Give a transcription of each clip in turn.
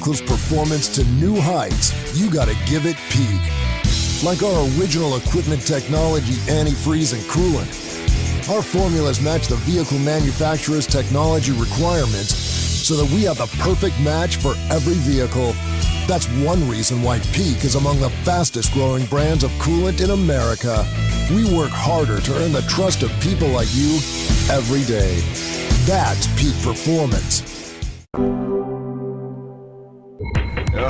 vehicle's performance to new heights, you gotta give it peak. Like our original equipment technology, antifreeze, and coolant, our formulas match the vehicle manufacturer's technology requirements so that we have the perfect match for every vehicle. That's one reason why Peak is among the fastest growing brands of coolant in America. We work harder to earn the trust of people like you every day. That's Peak Performance.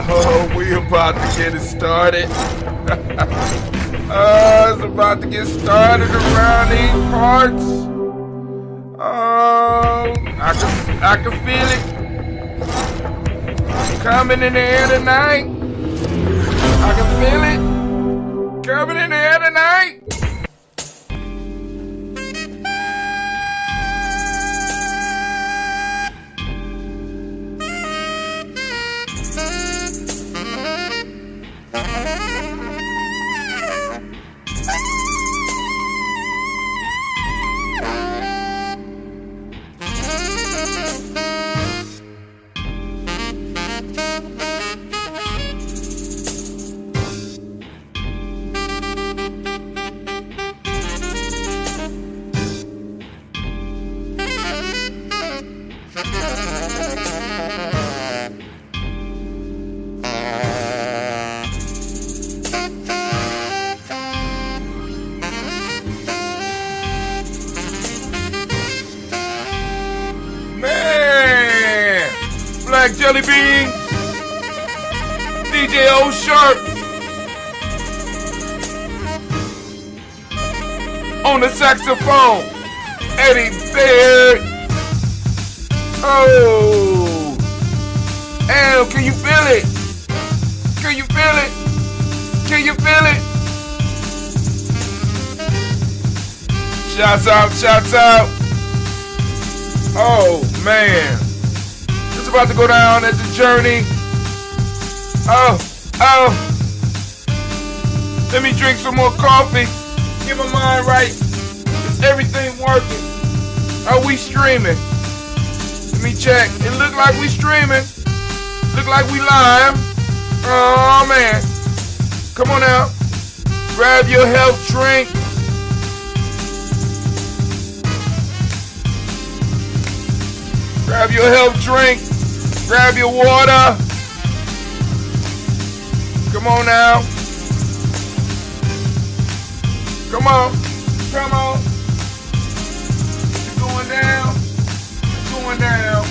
Oh, we about to get it started. It's about to get started around these parts. I can feel it coming in the air tonight. I can feel it coming in the air tonight. Jelly Bean, DJ O Sharp on the saxophone, Eddie Baird. Oh, Al, can you feel it? Can you feel it? Can you feel it? Shouts out, shouts out. Oh man. It's about to go down as a journey. Oh. Let me drink some more coffee. Get my mind right. Is everything working? Are we streaming? Let me check. It look like we streaming. Look like we live. Oh man. Come on now. Grab your health drink. Grab your health drink. Grab your water. Come on now. Come on. Come on. It's going down. It's going down.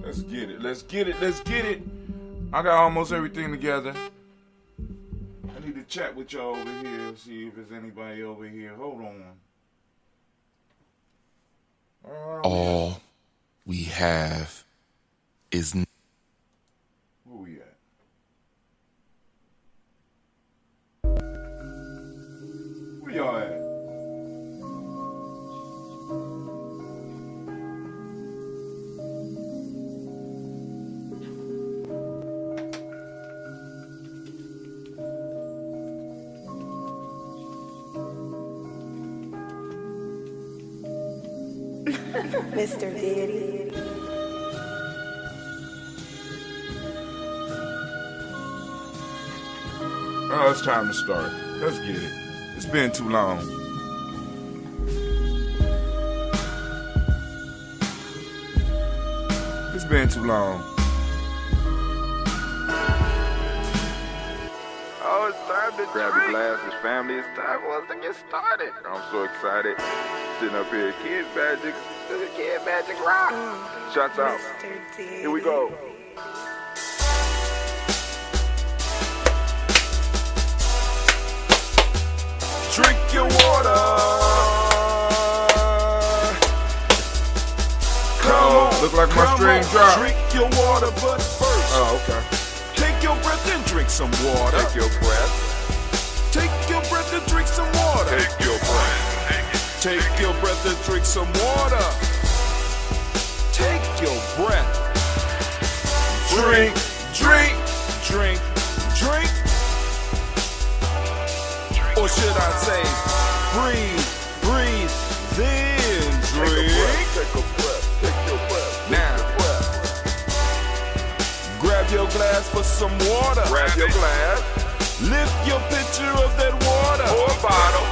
Let's get it. Let's get it. Let's get it. I got almost everything together. I need to chat with y'all over here, see if there's anybody over here. Hold on. All we have is... Where we at? Where y'all at? Mr. Diddy. Oh, it's time to start. Let's get it. It's been too long. It's been too long. Oh, it's time to grab your glasses, family. It's time for us to get started. I'm so excited. Sitting up here, Kid Magic Rock. Shots out. Here we go. Drink your water. Come on. Look like my stream dropped. Drink your water, but first. Oh, okay. Take your breath and drink some water. Take your breath. Take your breath and drink some water. Take your breath. Take your breath and drink some water. Take your breath. Drink, drink, Drink, drink. Or should I say, breathe, breathe, then drink. Take a breath. Take your breath. Now, grab your glass for some water. Grab your glass. Lift your pitcher of that water. Or a bottle.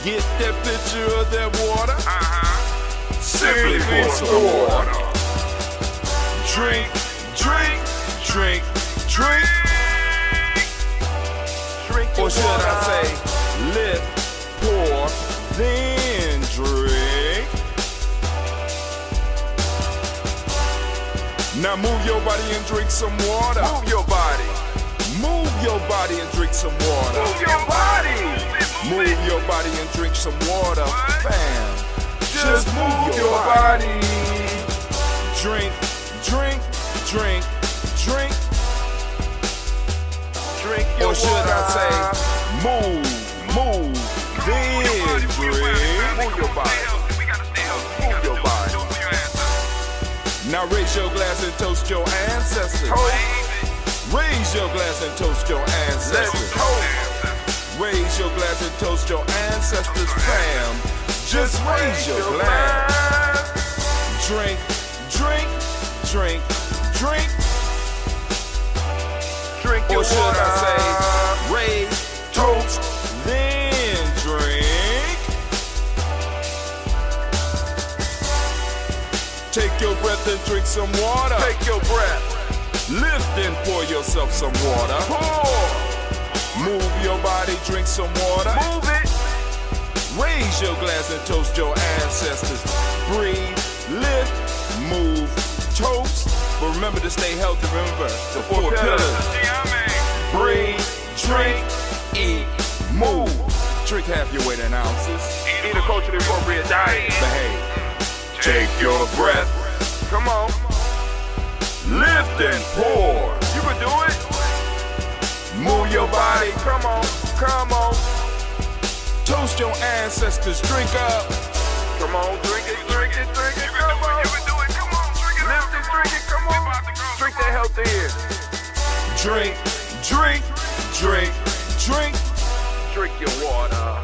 Get that pitcher of that water. Simply pour pour some some water. water. Drink, drink, drink, drink. Drink your Or should water. I say, lift, pour, then drink. Now move your body and drink some water. Move your body. Move your body and drink some water. Move your body. Move your body and drink some water. Bam. Just move your body. Drink, drink, drink, drink. Drink your Or should water. I say, move, then drink. Move your body. Move your body. Now raise your glass and toast your ancestors. Raise your glass and toast your Let's ancestors. toast. Raise your glass and toast your ancestors, fam. Just raise your glass. Drink, drink, drink, drink. Drink your Or should water. I say, raise, toast, then drink. Take your breath and drink some water. Take your breath. Lift and pour yourself some water. Pour. Move your body, drink some water. Move it. Raise your glass and toast your ancestors. Breathe, lift, move, toast. But remember to stay healthy. Remember the four pillars. Breathe, drink, eat, move. Drink half your weight in ounces. Eat a culturally appropriate diet. Behave. Take your breath. Come on. Lift and pour. You can do it. Move your body. Come on. Come on. Toast your ancestors. Drink up. Come on. Drink it. Drink it. Drink it. Come on. You can do it. Come on. Drink it. Lift it. Drink it. Come on. Drink that healthy in. Drink, drink, drink, drink. Drink your water.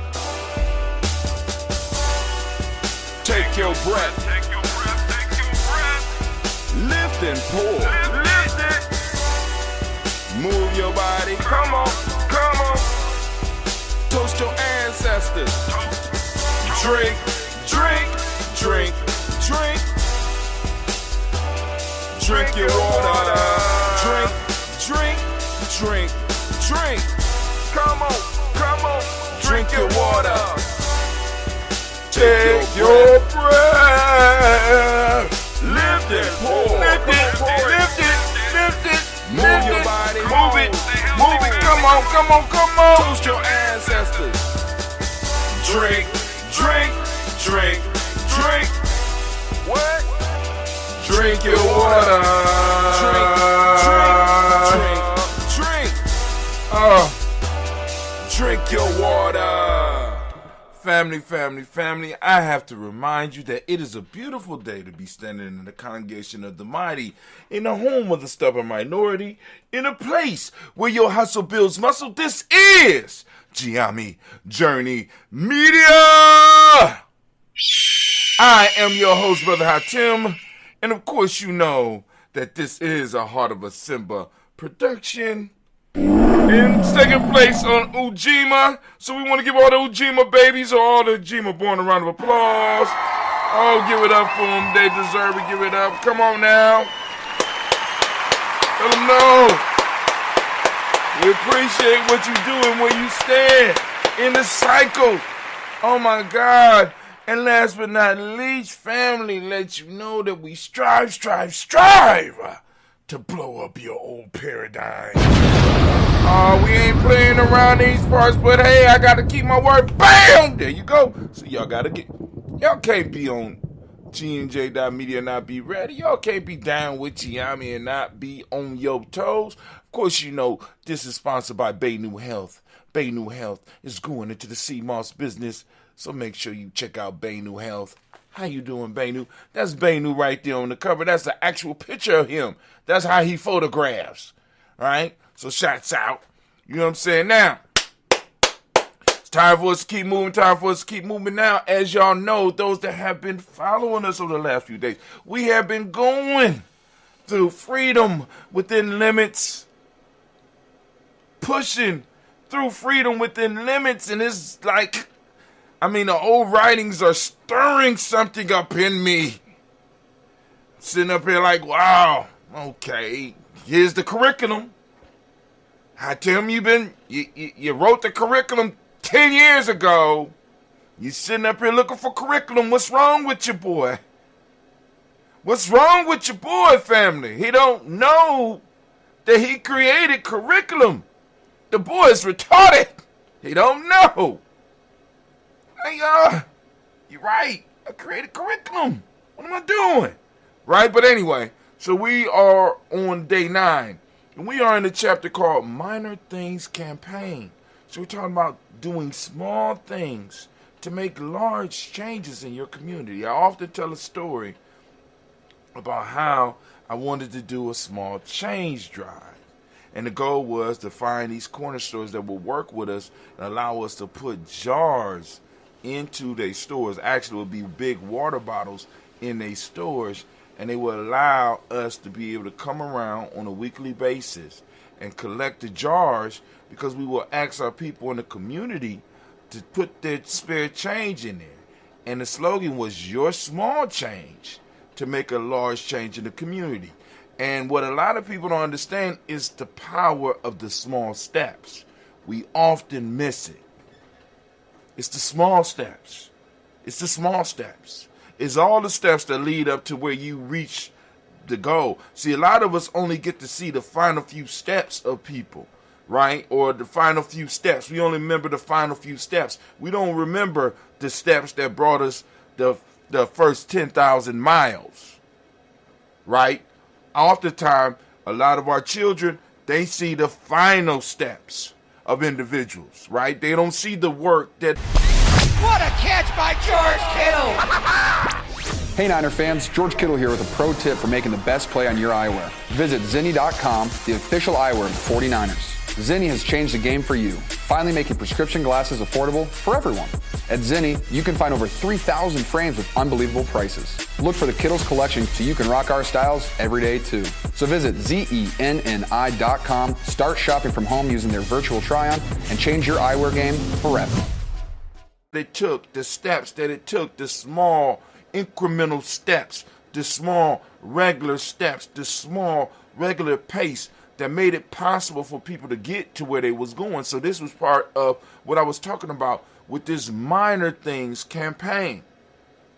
Take your breath. Take your breath. Take your breath. Lift and pour. Lift it. Move your body. Come on. Come on. Toast your ancestors. Drink, drink, drink, drink. Drink your water. Drink, drink, drink, drink. Come on. Come on. Drink your water. Take your breath. Lift and pour. Lift it. Lift it. Lift it. Move your body. Move it. Move it. Come on. on. Toast your ancestors. Drink, drink, drink, drink. What? Drink your water. Drink. Drink your water. Family, I have to remind you that it is a beautiful day to be standing in the congregation of the mighty, in the home of the stubborn minority, in a place where your hustle builds muscle. This is Gye-Nyame Journey Media. I am your host, Brother Hatim, and of course you know that this is a Heart of a Simba production. In second place on Ujima. So we want to give all the Ujima babies or all the Ujima born a round of applause. Oh, give it up for them. They deserve it. Give it up. Come on now. Let them know. We appreciate what you do and where you stand in the cycle. Oh my God. And last but not least, family, let you know that we strive to blow up your old paradigm. We ain't playing around these parts, but hey, I gotta keep my word. Bam! There you go. So y'all can't be on GNJ.media and not be ready. Y'all can't be down with Gye-Nyame and not be on your toes. Of course, you know this is sponsored by Bay New Health. Bay New Health is going into the CMOS business, so make sure you check out Bay New Health. How you doing, Baynu? That's Baynu right there on the cover. That's the actual picture of him. That's how he photographs. All right? So shots out. You know what I'm saying? Now, it's time for us to keep moving. Now, as y'all know, those that have been following us over the last few days, we have been going through freedom within limits, pushing through freedom within limits, and it's like, the old writings are stirring something up in me. Sitting up here like, wow, okay, here's the curriculum. I tell him you wrote the curriculum 10 years ago. You sitting up here looking for curriculum. What's wrong with your boy? What's wrong with your boy, family? He don't know that he created curriculum. The boy is retarded. He don't know. Hey, you're right. I created curriculum. What am I doing? Right? But anyway, so we are on day 9. And we are in a chapter called Minor Things Campaign. So we're talking about doing small things to make large changes in your community. I often tell a story about how I wanted to do a small change drive. And the goal was to find these corner stores that will work with us and allow us to put jars into their stores. Actually, it would be big water bottles in their stores, and they would allow us to be able to come around on a weekly basis and collect the jars, because we will ask our people in the community to put their spare change in there. And the slogan was your small change to make a large change in the community. And what a lot of people don't understand is the power of the small steps. We often miss it. It's the small steps. It's the small steps. It's all the steps that lead up to where you reach the goal. See, a lot of us only get to see the final few steps of people, right? Or the final few steps. We only remember the final few steps. We don't remember the steps that brought us the first 10,000 miles, right? Oftentimes, a lot of our children, they see the final steps of individuals, right? They don't see the work that... What a catch by George Kittle! Hey Niner fans, George Kittle here with a pro tip for making the best play on your eyewear. Visit Zenni.com, the official eyewear of the 49ers. Zenni has changed the game for you, finally making prescription glasses affordable for everyone. At Zenni, you can find over 3,000 frames with unbelievable prices. Look for the Kittles collection so you can rock our styles every day too. So visit Zenni.com, start shopping from home using their virtual try-on, and change your eyewear game forever. It took the steps that it took, the small incremental steps, the small regular steps, the small regular pace that made it possible for people to get to where they was going. So this was part of what I was talking about with this minor things campaign.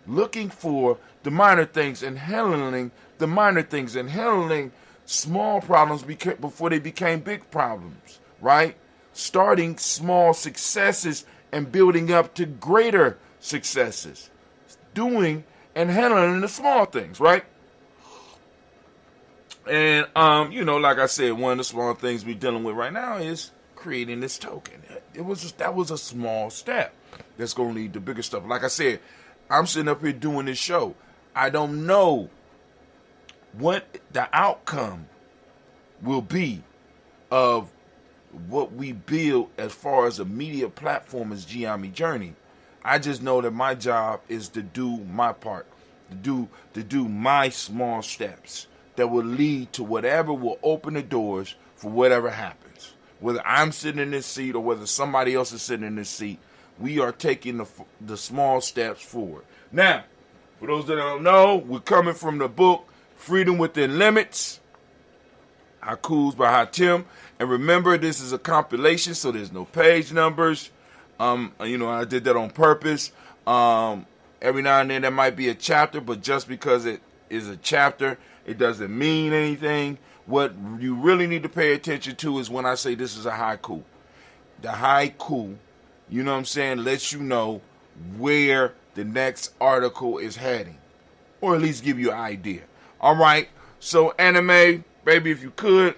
Looking for the minor things and handling the minor things and handling small problems before they became big problems, right? starting small successes and building up to greater successes. Doing and handling the small things, right? And, like I said, one of the small things we're dealing with right now is creating this token. That was a small step that's going to lead to bigger stuff. Like I said, I'm sitting up here doing this show. I don't know what the outcome will be of what we build as far as a media platform as Gye-Nyame Journey. I just know that my job is to do my part, to do my small steps that will lead to whatever will open the doors for whatever happens. Whether I'm sitting in this seat or whether somebody else is sitting in this seat, we are taking the small steps forward. Now, for those that don't know, we're coming from the book Freedom Within Limits, Haikus by Hatim. And remember, this is a compilation, so there's no page numbers. I did that on purpose. Every now and then there might be a chapter, but just because it is a chapter, it doesn't mean anything. What you really need to pay attention to is when I say this is a haiku. The haiku, you know what I'm saying, lets you know where the next article is heading, or at least give you an idea. All right, so anime, baby, if you could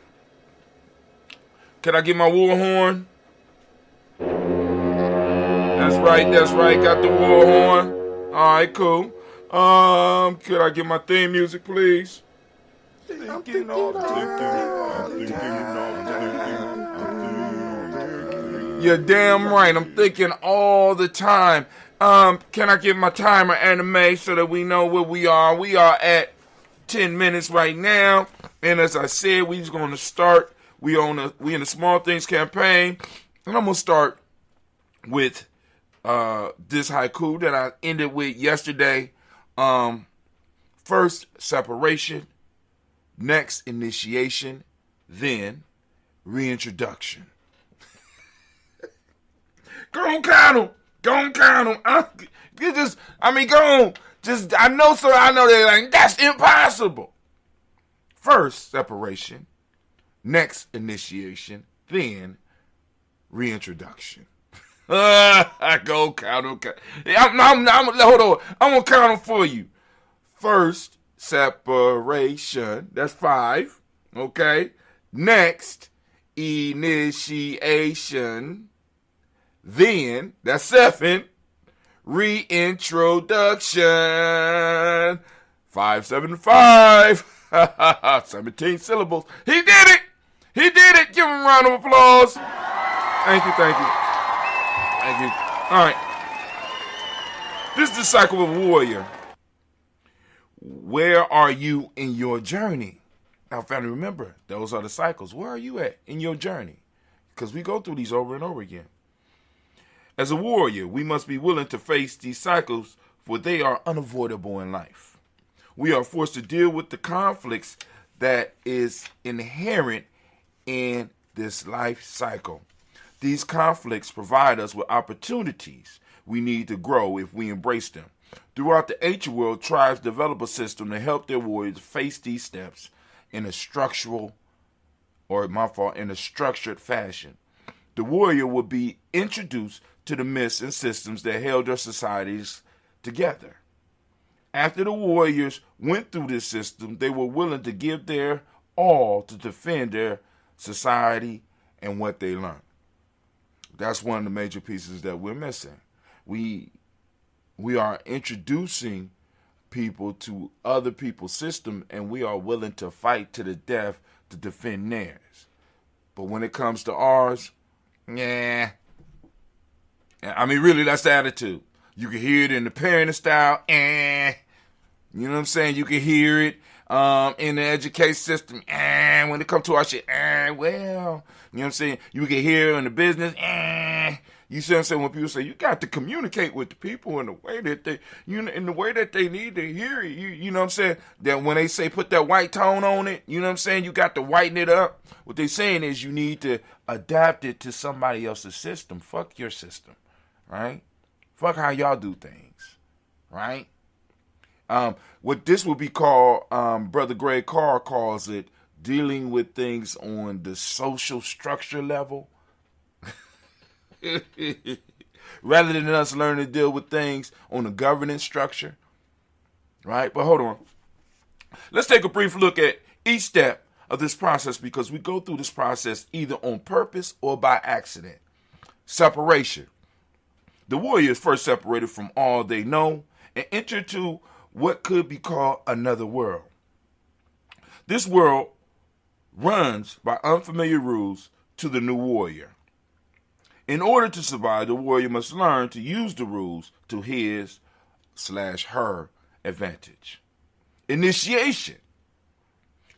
I get my war horn? That's right, got the war horn. All right, cool. Could I get my theme music, please? You're damn right. I'm thinking all the time. Can I get my timer, anime, so that we know where we are? We are at 10 minutes right now. And as I said, we're just going to start. We in the Small Things campaign. And I'm going to start with this haiku that I ended with yesterday. First, separation. Next, initiation. Then, reintroduction. Go on, count them. Go on, count them. Go on. I know they're like, that's impossible. First, separation. Next, initiation. Then, reintroduction. Go count them. Hold on. I'm going to count them for you. First, separation. That's 5. Okay. Next, initiation. Then, that's 7. Reintroduction. 5, 7, 5. 17 syllables. He did it. Give him a round of applause. Thank you. All right. This is the cycle of a warrior. Where are you in your journey? Now, family, remember, those are the cycles. Where are you at in your journey? Because we go through these over and over again. As a warrior, we must be willing to face these cycles, for they are unavoidable in life. We are forced to deal with the conflicts that is inherent in this life cycle. These conflicts provide us with opportunities we need to grow if we embrace them. Throughout the ancient world, tribes develop a system to help their warriors face these steps in a structured fashion. The warrior will be introduced to the myths and systems that held their societies together. After the warriors went through this system, they were willing to give their all to defend their society and what they learned. That's one of the major pieces that we're missing. We are introducing people to other people's system, and we are willing to fight to the death to defend theirs. But when it comes to ours, really, that's the attitude. You can hear it in the parenting style. You know what I'm saying? You can hear it in the education system. When it comes to our shit, well, you know what I'm saying? You can hear it in the business. You see what I'm saying? When people say you got to communicate with the people in the way that they, in the way that they need to hear it. You know what I'm saying? That when they say put that white tone on it, you know what I'm saying? You got to whiten it up. What they're saying is you need to adapt it to somebody else's system. Fuck your system, right? Fuck how y'all do things, right? What this would be called, Brother Greg Carr calls it, dealing with things on the social structure level. Rather than us learning to deal with things on a governance structure, right? But hold on. Let's take a brief look at each step of this process, because we go through this process either on purpose or by accident. Separation. The warrior is first separated from all they know and enter to what could be called another world. This world runs by unfamiliar rules to the new warrior. In order to survive, the warrior must learn to use the rules to his/her advantage. Initiation.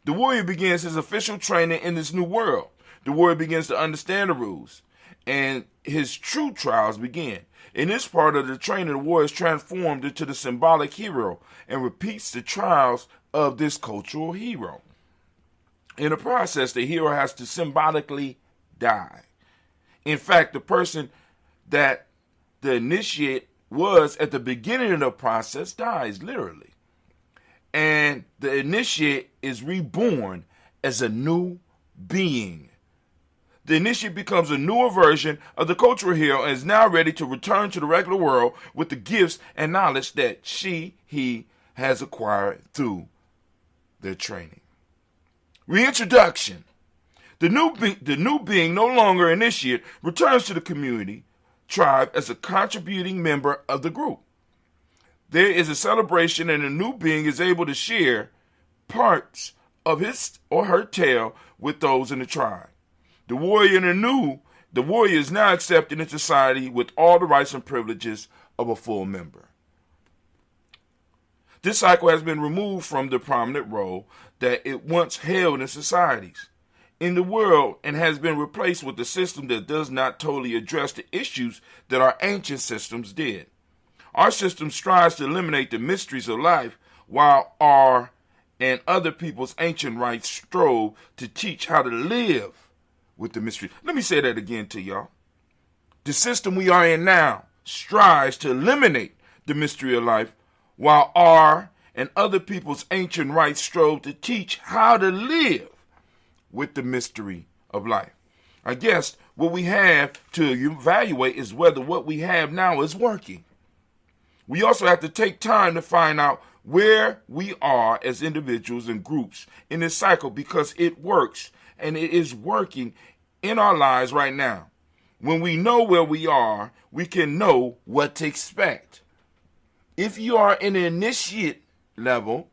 The warrior begins his official training in this new world. The warrior begins to understand the rules, and his true trials begin. In this part of the training, the warrior is transformed into the symbolic hero and repeats the trials of this cultural hero. In the process, the hero has to symbolically die. In fact, the person that the initiate was at the beginning of the process dies, literally. And the initiate is reborn as a new being. The initiate becomes a newer version of the cultural hero and is now ready to return to the regular world with the gifts and knowledge that he has acquired through their training. Reintroduction. The new being, no longer initiate, returns to the community tribe as a contributing member of the group. There is a celebration, and the new being is able to share parts of his or her tale with those in the tribe. The warrior is now accepted in society with all the rights and privileges of a full member. This cycle has been removed from the prominent role that it once held in societies in the world and has been replaced with a system that does not totally address the issues that our ancient systems did. Our system strives to eliminate the mysteries of life, while our and other people's ancient rites strove to teach how to live with the mystery. Let me say that again to y'all. The system we are in now strives to eliminate the mystery of life, while our and other people's ancient rites strove to teach how to live with the mystery of life. I guess what we have to evaluate is whether what we have now is working. We also have to take time to find out where we are as individuals and groups in this cycle, because it works, and it is working in our lives right now. When we know where we are, we can know what to expect. If you are in the initiate level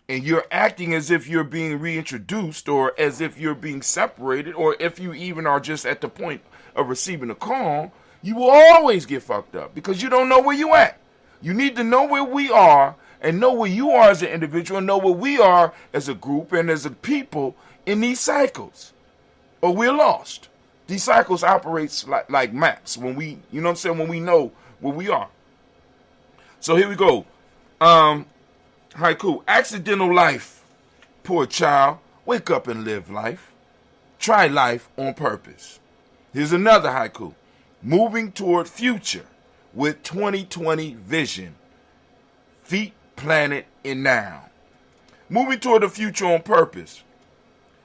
and you're acting as if you're being reintroduced, or as if you're being separated, or if you even are just at the point of receiving a call, you will always get fucked up because you don't know where you at. You need to know where we are and know where you are as an individual and know where we are as a group and as a people in these cycles, or we're lost. These cycles operate like maps when we, you know what I'm saying, when we know where we are. So here we go. Haiku. Accidental life. Poor child. Wake up and live life. Try life on purpose. Here's another haiku. Moving toward future with 2020 vision. Feet planted in now. Moving toward the future on purpose.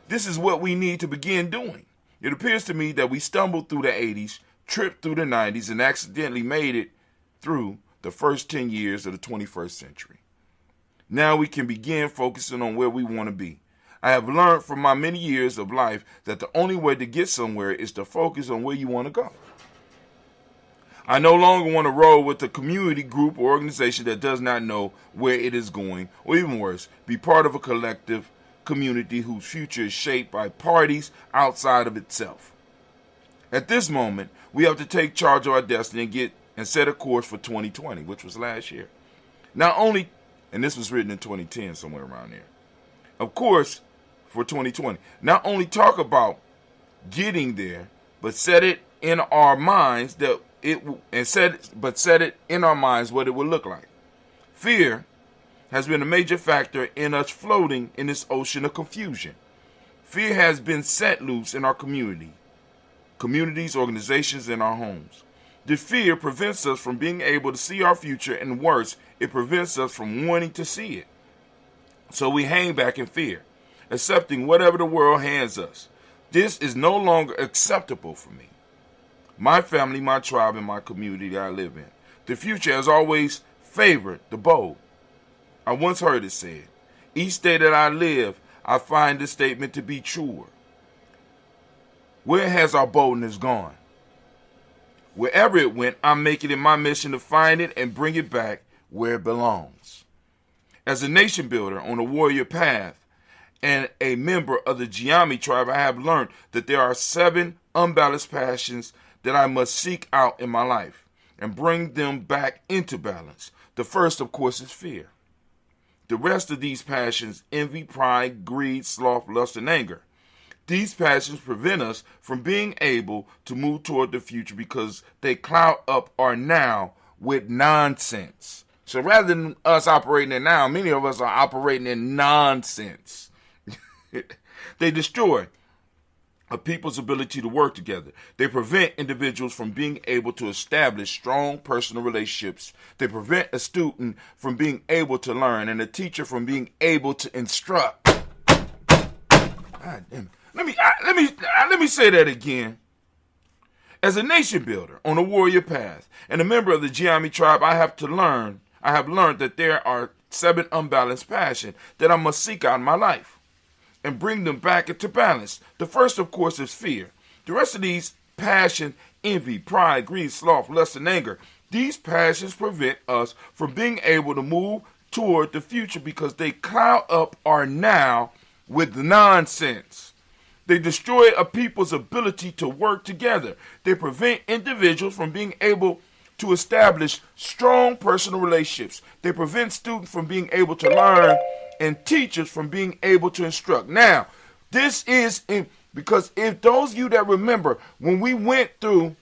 This is what we need to begin doing. It appears to me that we stumbled through the 80s, tripped through the 90s, and accidentally made it through the first 10 years of the 21st century. Now we can begin focusing on where we want to be. I have learned from my many years of life that the only way to get somewhere is to focus on where you want to go. I no longer want to roll with a community group or organization that does not know where it is going, or even worse, be part of a collective community whose future is shaped by parties outside of itself. At this moment, we have to take charge of our destiny and set a course for 2020, which was last year. Not only, and this was written in 2010, somewhere around there. Of course, for 2020, not only talk about getting there, but set it in our minds what it will look like. Fear has been a major factor in us floating in this ocean of confusion. Fear has been set loose in our communities, organizations, and our homes. The fear prevents us from being able to see our future, and worse, it prevents us from wanting to see it. So we hang back in fear, accepting whatever the world hands us. This is no longer acceptable for me. my family, my tribe, and my community that I live in. The future has always favored the bold. I once heard it said, each day that I live, I find this statement to be truer. Where has our boldness gone? Wherever it went, I'm making it my mission to find it and bring it back where it belongs. As a nation builder on a warrior path and a member of the Gye-Nyame Tribe, I have learned that there are 7 unbalanced passions that I must seek out in my life and bring them back into balance. The first, of course, is fear. The rest of these passions, envy, pride, greed, sloth, lust, and anger. These passions prevent us from being able to move toward the future because they cloud up our now with nonsense. So rather than us operating in now, many of us are operating in nonsense. They destroy a people's ability to work together. They prevent individuals from being able to establish strong personal relationships. They prevent a student from being able to learn and a teacher from being able to instruct. God damn it. Let me say that again. As a nation builder on a warrior path and a member of the Gye-Nyame Tribe, I have learned that there are 7 unbalanced passions that I must seek out in my life and bring them back into balance. The first, of course, is fear. The rest of these passions, envy, pride, greed, sloth, lust, and anger, these passions prevent us from being able to move toward the future because they cloud up our now with nonsense. They destroy a people's ability to work together. They prevent individuals from being able to establish strong personal relationships. They prevent students from being able to learn and teachers from being able to instruct. Now, this is because if those of you that remember when we went through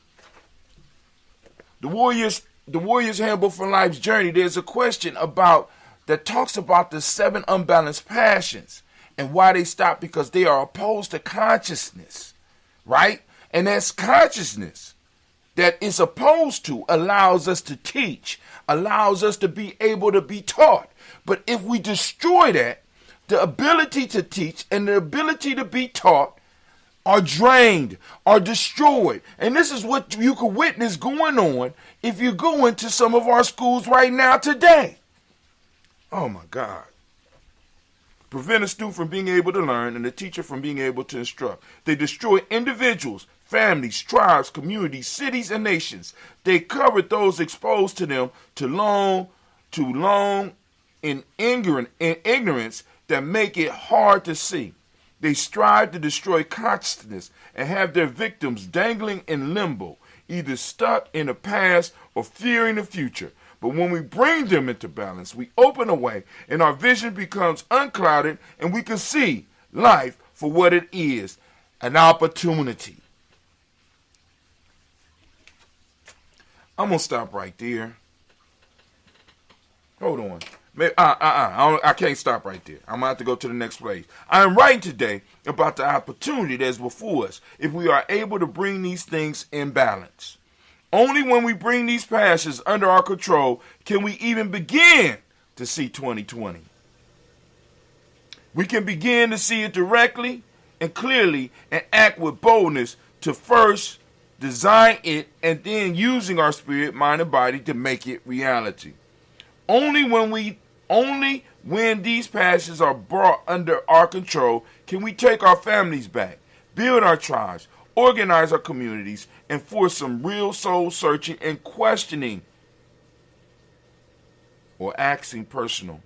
the Warriors Handbook for Life's Journey, there's a question that talks about the 7 unbalanced passions and why they stop, because they are opposed to consciousness, right? And that's consciousness that is opposed to allows us to teach, allows us to be able to be taught. But if we destroy that, the ability to teach and the ability to be taught are drained, are destroyed. And this is what you can witness going on if you go into some of our schools right now today. Oh my God. Prevent a student from being able to learn and a teacher from being able to instruct. They destroy individuals, families, tribes, communities, cities, and nations. They covered those exposed to them too long in ignorance that make it hard to see. They strive to destroy consciousness and have their victims dangling in limbo, either stuck in the past or fearing the future. But when we bring them into balance, we open a way and our vision becomes unclouded and we can see life for what it is, an opportunity. I'm going to stop right there. Hold on. I can't stop right there. I'm going to have to go to the next place. I am writing today about the opportunity that's before us if we are able to bring these things in balance. Only when we bring these passions under our control can we even begin to see 2020. We can begin to see it directly and clearly and act with boldness to first design it and then using our spirit, mind, and body to make it reality. Only when these passions are brought under our control can we take our families back, build our tribes, organize our communities, and force some real soul searching and questioning or asking personal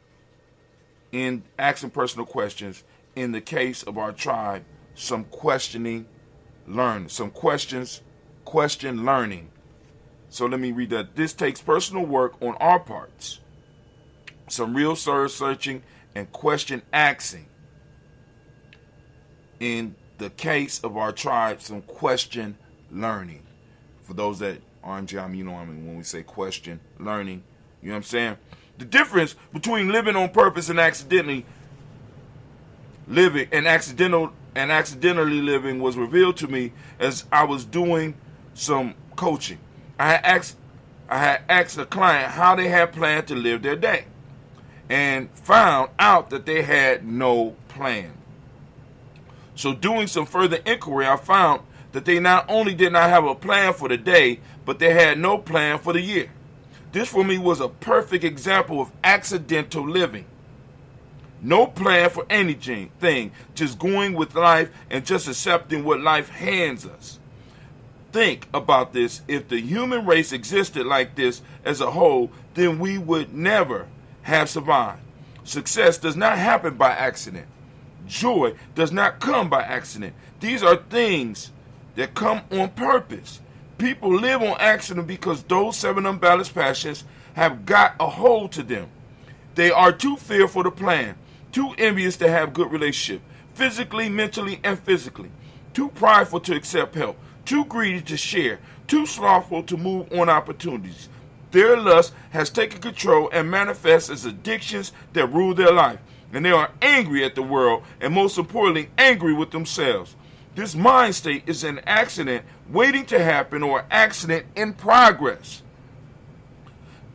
questions. In the case of our tribe, some question learning. So let me read that. This takes personal work on our parts. Some real soul searching and question asking. In the case of our tribe, some question learning. For those that aren't Gye-Nyame, you know what I mean when we say question learning. You know what I'm saying? The difference between living on purpose and accidentally living accidentally living was revealed to me as I was doing some coaching. I had asked a client how they had planned to live their day and found out that they had no plan. So doing some further inquiry, I found that they not only did not have a plan for the day, but they had no plan for the year. This for me was a perfect example of accidental living. No plan for anything, just going with life and just accepting what life hands us. Think about this. If the human race existed like this as a whole, then we would never have survived. Success does not happen by accident. Joy does not come by accident. These are things that come on purpose. People live on accident because those 7 unbalanced passions have got a hold to them. They are too fearful to plan, too envious to have good relationship, physically, mentally, and physically, too prideful to accept help, too greedy to share, too slothful to move on opportunities. Their lust has taken control and manifests as addictions that rule their life. And they are angry at the world and, most importantly, angry with themselves. This mind state is an accident waiting to happen or accident in progress.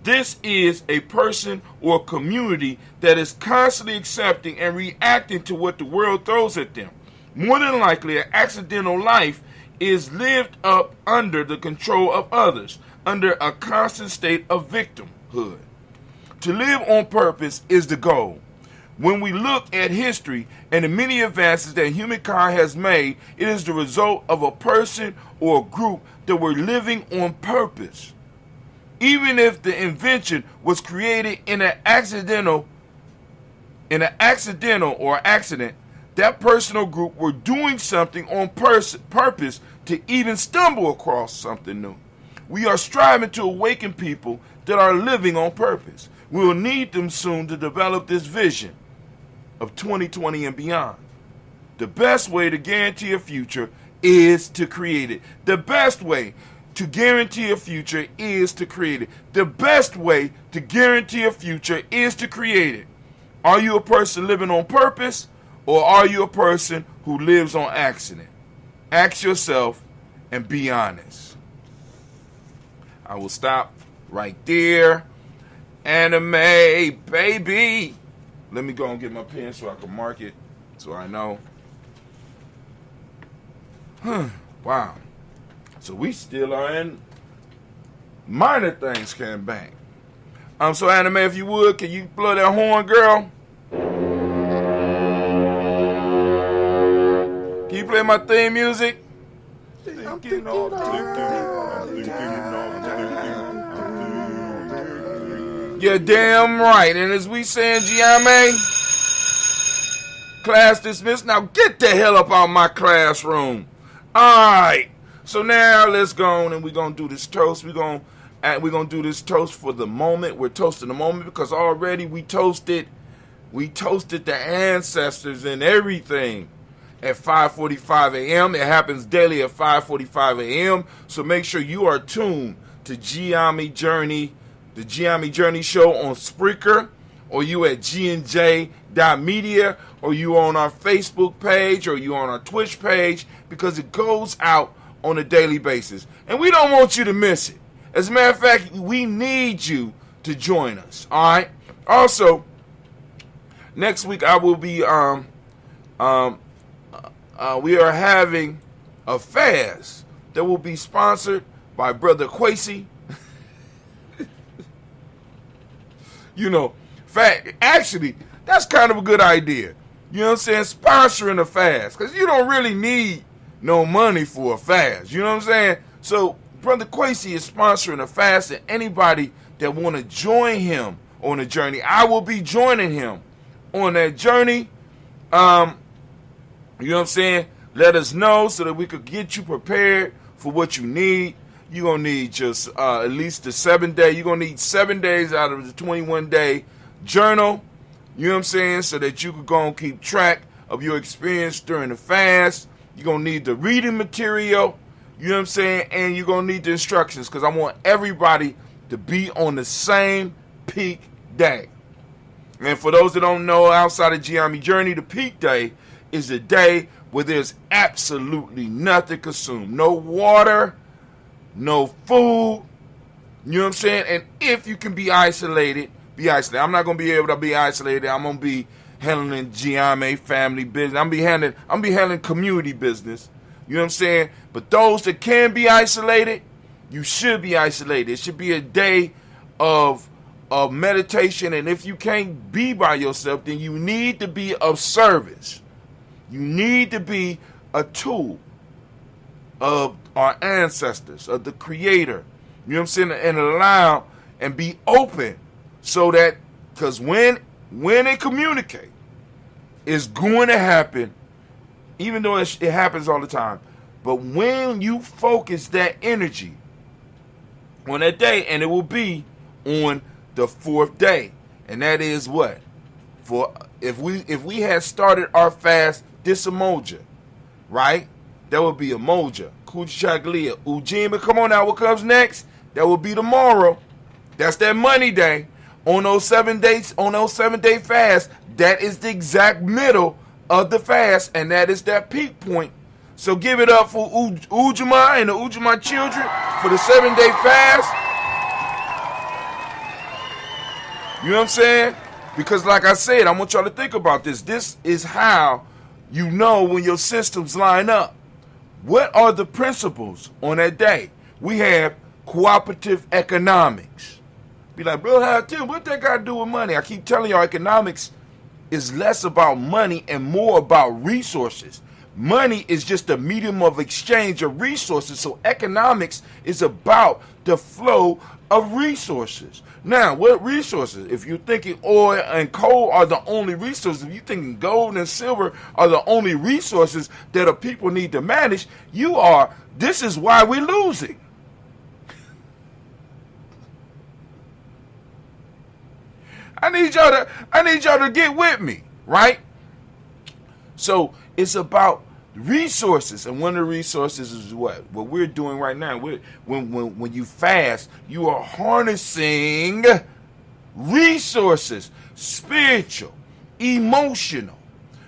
This is a person or community that is constantly accepting and reacting to what the world throws at them. More than likely, an accidental life is lived up under the control of others, under a constant state of victimhood. To live on purpose is the goal. When we look at history and the many advances that humankind has made, it is the result of a person or a group that were living on purpose. Even if the invention was created in an accidental or accident, that person or group were doing something on purpose to even stumble across something new. We are striving to awaken people that are living on purpose. We will need them soon to develop this vision of 2020 and beyond. The best way to guarantee a future is to create it. The best way to guarantee a future is to create it. The best way to guarantee a future is to create it. Are you a person living on purpose, or are you a person who lives on accident? Ask yourself and be honest. I will stop right there. Anime, baby. Let me go and get my pen so I can mark it so I know. Wow. So we still are in minor things can bang. So Anime, if you would, can you blow that horn, girl? Can you play my theme music? You're damn right. And as we say in Gye-Nyame, class dismissed. Now get the hell up out of my classroom. Alright. So now let's go on and we're going to do this toast. We're going to do this toast for the moment. We're toasting the moment because already we toasted the ancestors and everything at 5:45 a.m. It happens daily at 5:45 a.m. So make sure you are tuned to Gye-Nyame Journey, the Gye-Nyame Journey show on Spreaker, or you at gnj.media, or you on our Facebook page, or you on our Twitch page, because it goes out on a daily basis. And we don't want you to miss it. As a matter of fact, we need you to join us. All right. Also, next week I will be we are having a fast that will be sponsored by Brother Kwesi. Actually, that's kind of a good idea. You know what I'm saying? Sponsoring a fast, because you don't really need no money for a fast. You know what I'm saying? So Brother Kwesi is sponsoring a fast, and anybody that want to join him on a journey, I will be joining him on that journey. You know what I'm saying? Let us know so that we could get you prepared for what you need. You're going to need just at least the 7 day. You're going to need 7 days out of the 21-day journal. You know what I'm saying? So that you could go and keep track of your experience during the fast. You're going to need the reading material. You know what I'm saying? And you're going to need the instructions, because I want everybody to be on the same peak day. And for those that don't know, outside of Gye-Nyame Journey, the peak day is the day where there's absolutely nothing consumed. No water, no food. You know what I'm saying? And if you can be isolated, be isolated. I'm not going to be able to be isolated. I'm going to be handling Gye-Nyame family business. I'm be handling community business. You You know what I'm saying? But those that can be isolated, you should be isolated. It should be a day of meditation. And if you can't be by yourself, then you need to be of service. You need to be a tool of our ancestors, of the Creator. You know what I'm saying? And allow and be open so that, because when they communicate, it's going to happen, even though it happens all the time. But when you focus that energy on that day, and it will be on the 4th day, and that is what? For if we had started our fast this Umoja, right? That would be Umoja, Kuchaglia, Ujima. Come on now, what comes next? That will be tomorrow. That's that money day. On those 7 days, on those 7-day fast, that is the exact middle of the fast, and that is that peak point. So give it up for Ujima and the Ujima children for the 7-day fast. You know what I'm saying? Because like I said, I want y'all to think about this. This is how you know when your systems line up. What are the principles on that day? We have cooperative economics. Be like, bro, what that got to do with money? I keep telling y'all, economics is less about money and more about resources. Money is just a medium of exchange of resources. So economics is about the flow of resources. Now, what resources? If you're thinking oil and coal are the only resources, if you're thinking gold and silver are the only resources that a people need to manage, this is why we're losing. I need y'all to get with me, right? So it's about resources, and one of the resources is what we're doing right now. When you fast, you are harnessing resources, spiritual, emotional,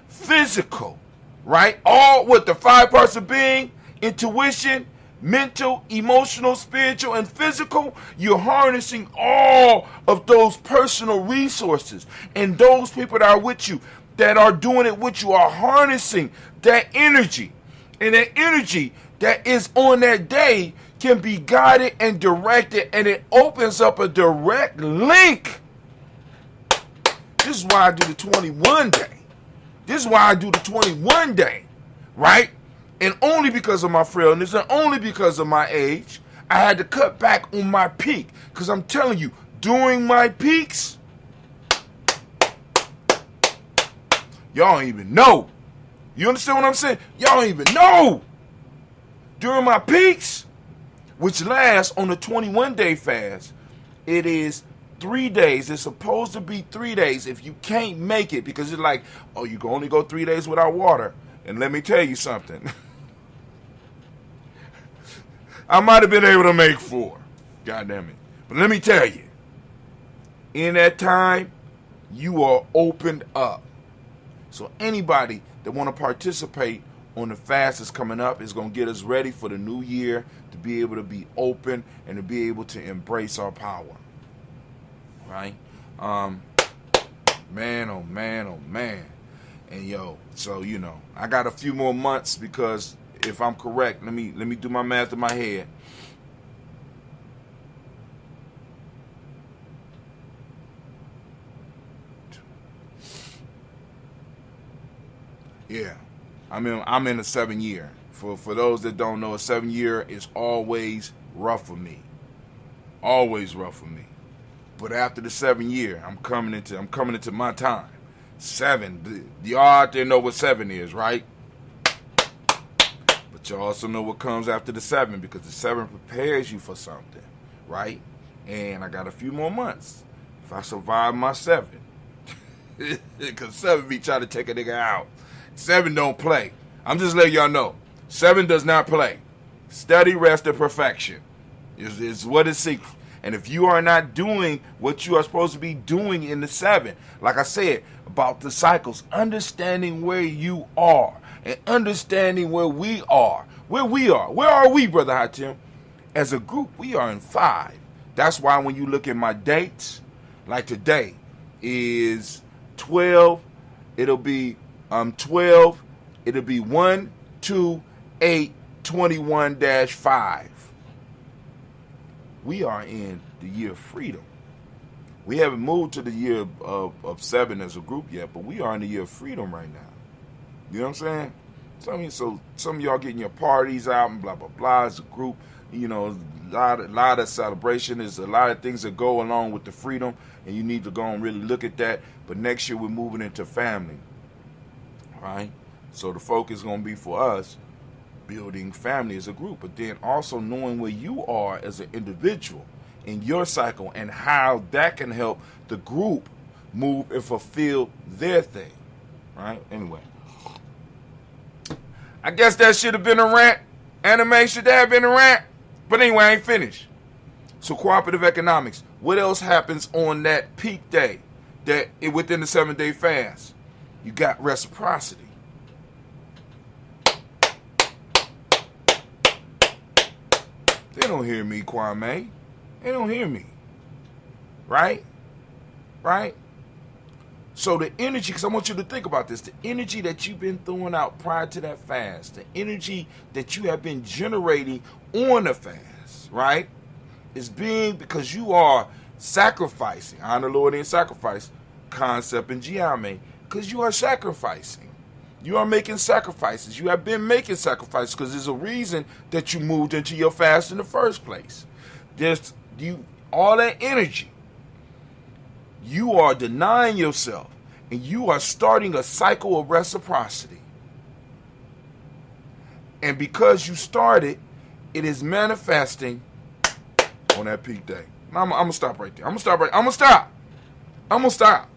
physical, right? All with the 5 parts of being: intuition, mental, emotional, spiritual, and physical. You're harnessing all of those personal resources, and those people that are with you, that are doing it with you, are harnessing that energy. And that energy that is on that day can be guided and directed, and it opens up a direct link. This is why I do the 21 day. This is why I do the 21 day, right? And only because of my frailness and only because of my age, I had to cut back on my peak. Because I'm telling you, during my peaks, y'all don't even know. You understand what I'm saying? Y'all don't even know. During my peaks, which lasts on the 21-day fast, it is 3 days. It's supposed to be 3 days. If you can't make it, because it's like, oh, you can only go 3 days without water. And let me tell you something. I might have been able to make 4. God damn it. But let me tell you, in that time, you are opened up. So anybody that want to participate on the fast that's coming up is going to get us ready for the new year, to be able to be open and to be able to embrace our power. Right? Man, oh man, oh man. And yo, so I got a few more months, because if I'm correct, let me do my math in my head. Yeah, I'm in a 7 year. For those that don't know, a 7 year is always rough for me. Always rough for me. But after the 7 year, I'm coming into my time. 7. Y'all out there know what 7 is, right? But you also know what comes after the 7, because the 7 prepares you for something, right? And I got a few more months if I survive my 7. Because 7 be trying to take a nigga out. 7 don't play. I'm just letting y'all know. 7 does not play. Study, rest, and perfection is what is secret. And if you are not doing what you are supposed to be doing in the 7, like I said, about the cycles, understanding where you are and understanding where we are. Where are we, Brother Hatim? As a group, we are in 5. That's why when you look at my dates, like today is 12, it'll be 12, it'll be 1, 2, 821-5. We are in the year of freedom. We haven't moved to the year of 7 as a group yet, but we are in the year of freedom right now. You know what I'm saying? So some of y'all getting your parties out and blah, blah, blah as a group. You know, a lot of celebration. There's a lot of things that go along with the freedom, and you need to go and really look at that. But next year we're moving into family, right? So the focus is going to be for us building family as a group, but then also knowing where you are as an individual in your cycle and how that can help the group move and fulfill their thing, right? Anyway, I guess that should have been a rant. Anime should have been a rant. But anyway, I ain't finished. So cooperative economics. What else happens on that peak day that within the 7-day fast? You got reciprocity. They don't hear me, Kwame. They don't hear me. Right? Right? So the energy, because I want you to think about this, the energy that you've been throwing out prior to that fast, the energy that you have been generating on the fast, right, is being, because you are sacrificing, honor Lord in sacrifice, concept in Gye-Nyame, because you are sacrificing. You are making sacrifices. You have been making sacrifices because there's a reason that you moved into your fast in the first place. There's all that energy. You are denying yourself, and you are starting a cycle of reciprocity. And because you started, it is manifesting on that peak day. Now, I'm going to stop right there. I'm going to stop.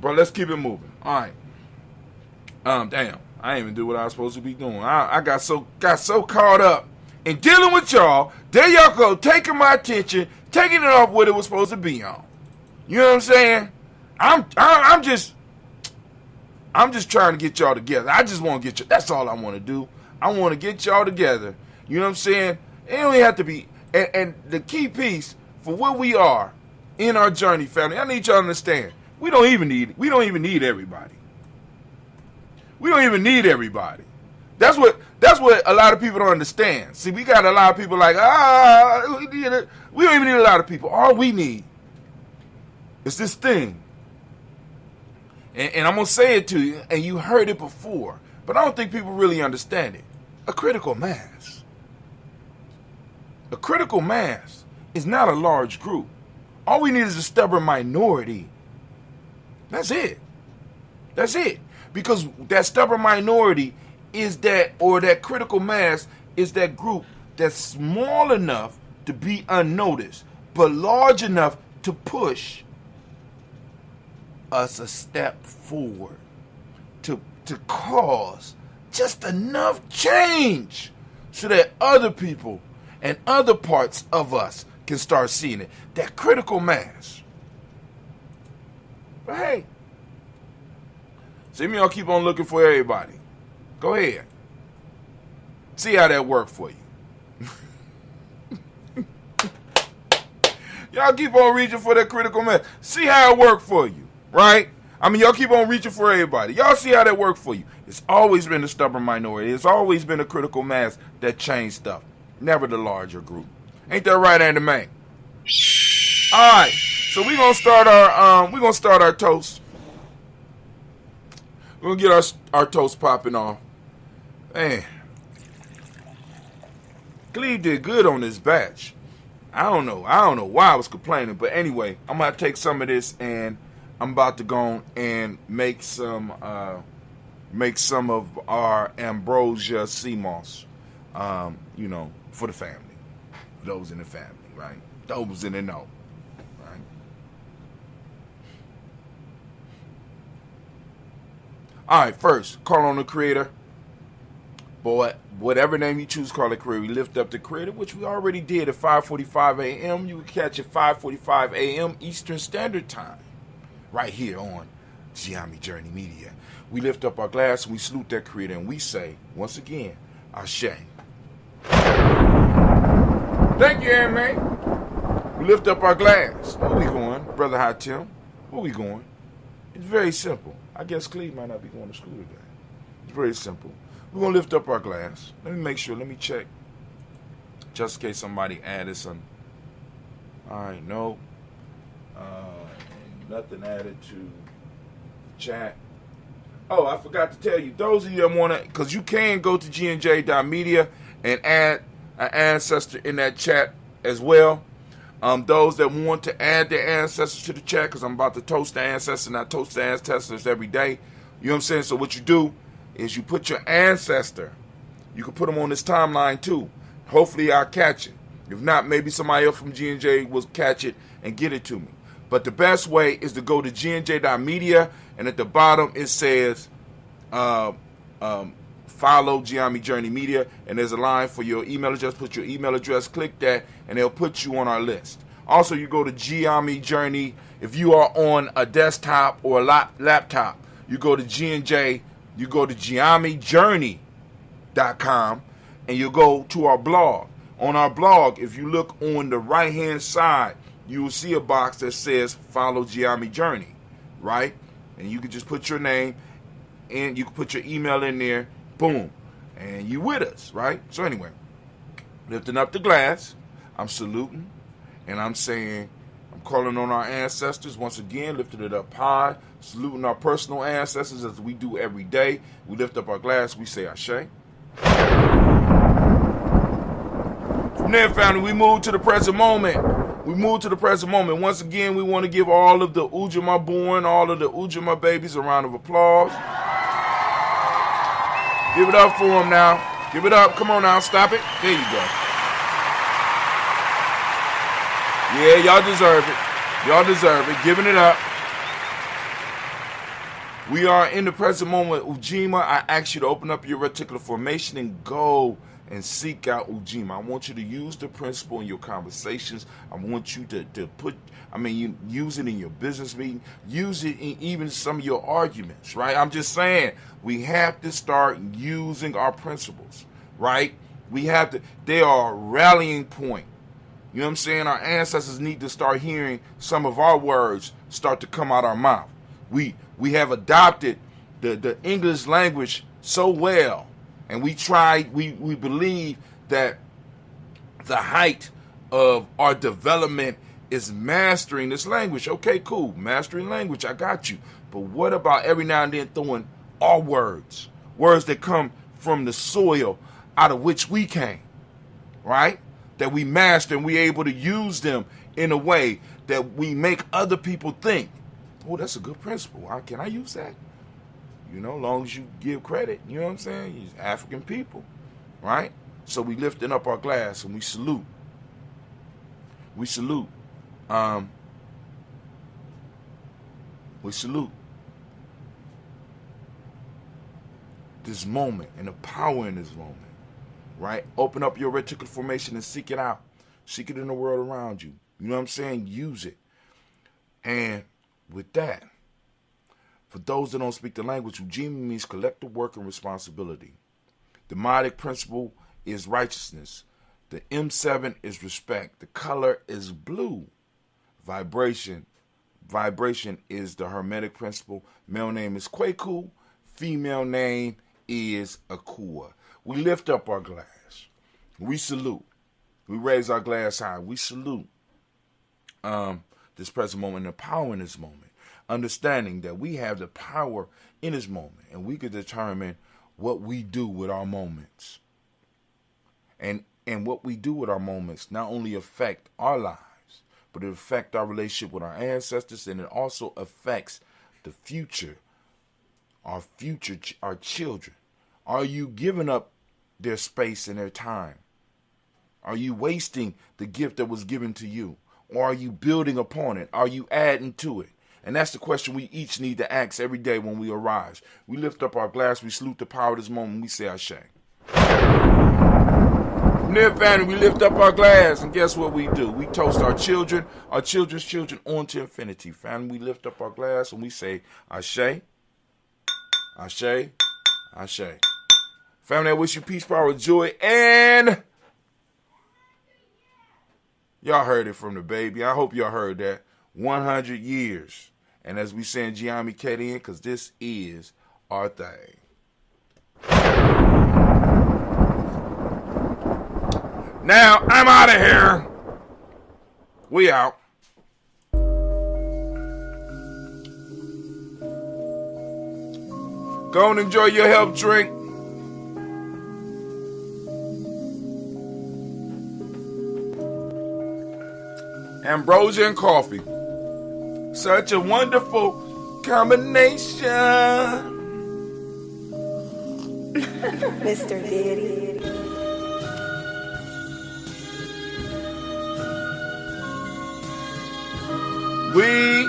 Bro, let's keep it moving. All right. Damn. I didn't even do what I was supposed to be doing. I got so caught up in dealing with y'all. There y'all go, taking my attention, taking it off what it was supposed to be on. You know what I'm saying? I'm just trying to get y'all together. I just want to get you. That's all I want to do. I want to get y'all together. You know what I'm saying? It don't even have to be. And the key piece for where we are in our journey, family, I need y'all to understand. We don't even need everybody. We don't even need everybody. That's what a lot of people don't understand. See, we got a lot of people like, we don't even need a lot of people. All we need is this thing. And I'm going to say it to you, and you heard it before, but I don't think people really understand it. A critical mass. A critical mass is not a large group. All we need is a stubborn minority. That's it. That's it. Because that stubborn minority is that, or that critical mass is that group that's small enough to be unnoticed, but large enough to push us a step forward, to cause just enough change so that other people and other parts of us can start seeing it. That critical mass. But hey, see me, I'll keep on looking for everybody. Go ahead. See how that worked for you. Y'all keep on reaching for that critical mass. See how it worked for you, right? I mean, y'all keep on reaching for everybody. Y'all see how that worked for you. It's always been a stubborn minority. It's always been a critical mass that changed stuff. Never the larger group. Ain't that right, Anime? All right. So we're gonna start our toast. We're gonna get our toast popping off. Man, Cleve did good on this batch. I don't know why I was complaining, but anyway, I'm gonna take some of this and I'm about to go and make some of our ambrosia sea moss, for the family, for those in the family, right? Those in the know, right? All right, first, call on the Creator. Boy, whatever name you choose, call the Creator. We lift up the Creator, which we already did at 5:45 a.m. You can catch it 5:45 a.m. Eastern Standard Time, right here on Gye-Nyame Journey Media. We lift up our glass and we salute that Creator, and we say, once again, Ashe. Thank you, Anime. We lift up our glass. Where we going, Brother Hatim? Where we going? It's very simple. I guess Cleve might not be going to school today. It's very simple. We're going to lift up our glass. Let me make sure. Let me check. Just in case somebody added some. All right, no. Nothing added to the chat. Oh, I forgot to tell you. Those of you that want to, because you can go to gnj.media and add an ancestor in that chat as well. Those that want to add their ancestors to the chat, because I'm about to toast the ancestors, and I toast the ancestors every day. You know what I'm saying? So what you do is you put your ancestor. You can put them on this timeline too. Hopefully I'll catch it. If not, maybe somebody else from G&J will catch it and get it to me. But the best way is to go to gnj.media, and at the bottom it says follow Gye-Nyame Journey Media, and there's a line for your email address. Put your email address, click that, and they'll put you on our list. Also, you go to Gye-Nyame Journey. If you are on a desktop or a laptop, you go to G&J, you go to GyeNyameJourney.com, and you go to our blog. On our blog, if you look on the right-hand side, you will see a box that says follow Gye-Nyame Journey, right? And you can just put your name, and you can put your email in there, boom, and you with us, right? So anyway, lifting up the glass, I'm saluting, and I'm saying, I'm calling on our ancestors once again, lifting it up high, saluting our personal ancestors as we do every day. We lift up our glass, we say Ashe. From there, family, we move to the present moment. Once again, we want to give all of the Ujima born, all of the Ujima babies a round of applause. Give it up for them now. Give it up. Come on now. Stop it. There you go. Yeah, y'all deserve it. Y'all deserve it. Giving it up. We are in the present moment. Ujima, I ask you to open up your reticular formation and go and seek out Ujima. I want you to use the principle in your conversations. I want you to use it in your business meeting. Use it in even some of your arguments, right? I'm just saying, we have to start using our principles, right? We have to, they are a rallying point. You know what I'm saying? Our ancestors need to start hearing some of our words start to come out our mouth. We have adopted the English language so well, and we believe that the height of our development is mastering this language. Okay, cool. Mastering language, I got you. But what about every now and then throwing our words that come from the soil out of which we came, right? That we master and we're able to use them in a way that we make other people think, oh, that's a good principle. Can I use that? You know, as long as you give credit, you know what I'm saying? He's African people, right? So we lifting up our glass and we salute. We salute. We salute this moment and the power in this moment, right? Open up your reticular formation and seek it out. Seek it in the world around you. You know what I'm saying? Use it. And with that, for those that don't speak the language, Ujima means collective work and responsibility. The Modic principle is righteousness. The M7 is respect. The color is blue. Vibration is the Hermetic principle. Male name is Kwaku. Female name is Akua. We lift up our glass. We salute. We raise our glass high. We salute this present moment and the power in this moment. Understanding that we have the power in this moment and we can determine what we do with our moments. And what we do with our moments not only affect our lives, but it affects our relationship with our ancestors, and it also affects the future, our children. Are you giving up their space and their time? Are you wasting the gift that was given to you? Or are you building upon it? Are you adding to it? And that's the question we each need to ask every day when we arise. We lift up our glass, we salute the power of this moment, we say Ashe. From there, family, we lift up our glass, and guess what we do? We toast our children, our children's children, on to infinity. Family, we lift up our glass, and we say Ashe, Ashe, Ashe. Family, I wish you peace, power, joy, and y'all heard it from the baby. I hope y'all heard that. 100 years. And as we say in Gye-Nyame, cut in, because this is our thing. Now, I'm out of here. We out. Go and enjoy your health drink. Ambrosia and coffee. Such a wonderful combination. Mr. Diddy. We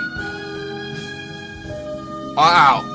are out.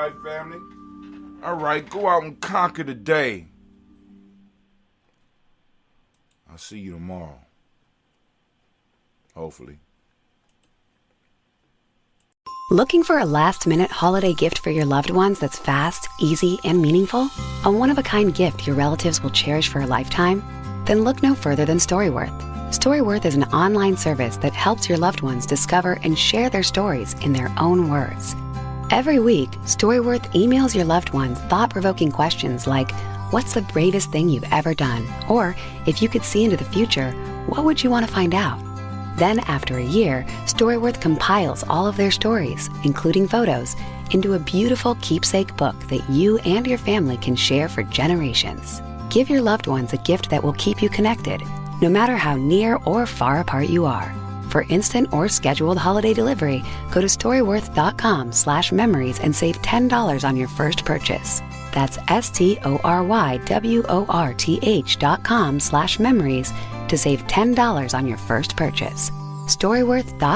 right, family. All right, go out and conquer the day. I'll see you tomorrow. Hopefully. Looking for a last-minute holiday gift for your loved ones that's fast, easy, and meaningful? A one-of-a-kind gift your relatives will cherish for a lifetime? Then look no further than Storyworth. Storyworth is an online service that helps your loved ones discover and share their stories in their own words. Every week, Storyworth emails your loved ones thought-provoking questions like, what's the bravest thing you've ever done? Or, if you could see into the future, what would you want to find out? Then, after a year, Storyworth compiles all of their stories, including photos, into a beautiful keepsake book that you and your family can share for generations. Give your loved ones a gift that will keep you connected, no matter how near or far apart you are. For instant or scheduled holiday delivery, go to storyworth.com/memories and save $10 on your first purchase. That's STORYWORTH.com/memories to save $10 on your first purchase. Storyworth.com